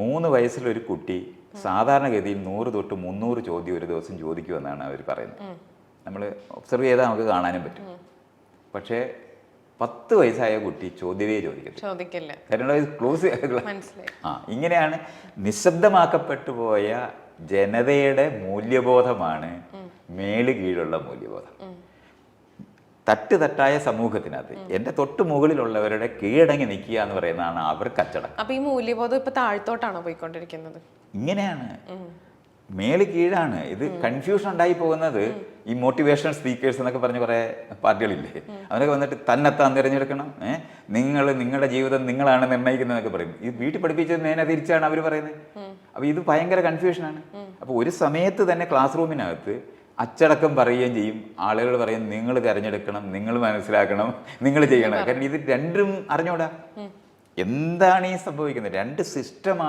3 വയസ്സിലൊരു കുട്ടി സാധാരണഗതിയിൽ 100 തൊട്ട് 300 ചോദ്യം ഒരു ദിവസം ചോദിക്കുമെന്നാണ് അവർ പറയുന്നത്. നമ്മൾ ഒബ്സർവ് ചെയ്താൽ നമുക്ക് കാണാനും പറ്റും. പക്ഷേ 10 വയസ്സായ കുട്ടി ചോദ്യമേ ചോദിക്കില്ല. കാരണം ക്ലോസ്. ഇങ്ങനെയാണ് നിശബ്ദമാക്കപ്പെട്ടു പോയ ജനതയുടെ മൂല്യബോധമാണ് മേല് കീഴുള്ള മൂല്യബോധം. തട്ടായ സമൂഹത്തിനകത്ത് എൻ്റെ തൊട്ട് മുകളിലുള്ളവരുടെ കീഴടങ്ങി നിൽക്കുക എന്ന് പറയുന്നതാണ് അവർക്ക് അച്ചടക്കം. അപ്പൊ ഈ മൂല്യബോധം ഇപ്പൊ താഴ്ത്തോട്ടാണോ പോയിക്കൊണ്ടിരിക്കുന്നത്? ഇങ്ങനെയാണ്, മേല് കീഴാണ്. ഇത് കൺഫ്യൂഷൻ ഉണ്ടായി പോകുന്നത് ഈ മോട്ടിവേഷണൽ സ്പീക്കേഴ്സ് എന്നൊക്കെ പറഞ്ഞ് കുറേ പാർട്ടികളില്ലേ, അവരൊക്കെ വന്നിട്ട് തന്നെത്താൻ തിരഞ്ഞെടുക്കണം, നിങ്ങളുടെ ജീവിതം നിങ്ങളാണ് നിർണ്ണയിക്കുന്നതെന്നൊക്കെ പറയും. ഇത് വീട്ടിൽ പഠിപ്പിച്ചത് നേരെ തിരിച്ചാണ് അവർ പറയുന്നത്. അപ്പോൾ ഇത് ഭയങ്കര കൺഫ്യൂഷനാണ്. അപ്പോൾ ഒരു സമയത്ത് തന്നെ ക്ലാസ് റൂമിനകത്ത് അച്ചടക്കം പറയുകയും ചെയ്യും. ആളുകൾ പറയും നിങ്ങൾ തിരഞ്ഞെടുക്കണം, നിങ്ങൾ മനസ്സിലാക്കണം, നിങ്ങൾ ചെയ്യണം. കാരണം ഇത് രണ്ടും അറിഞ്ഞൂടാ. എന്താണ് ഈ സംഭവിക്കുന്നത്? രണ്ട് സിസ്റ്റമാണ്.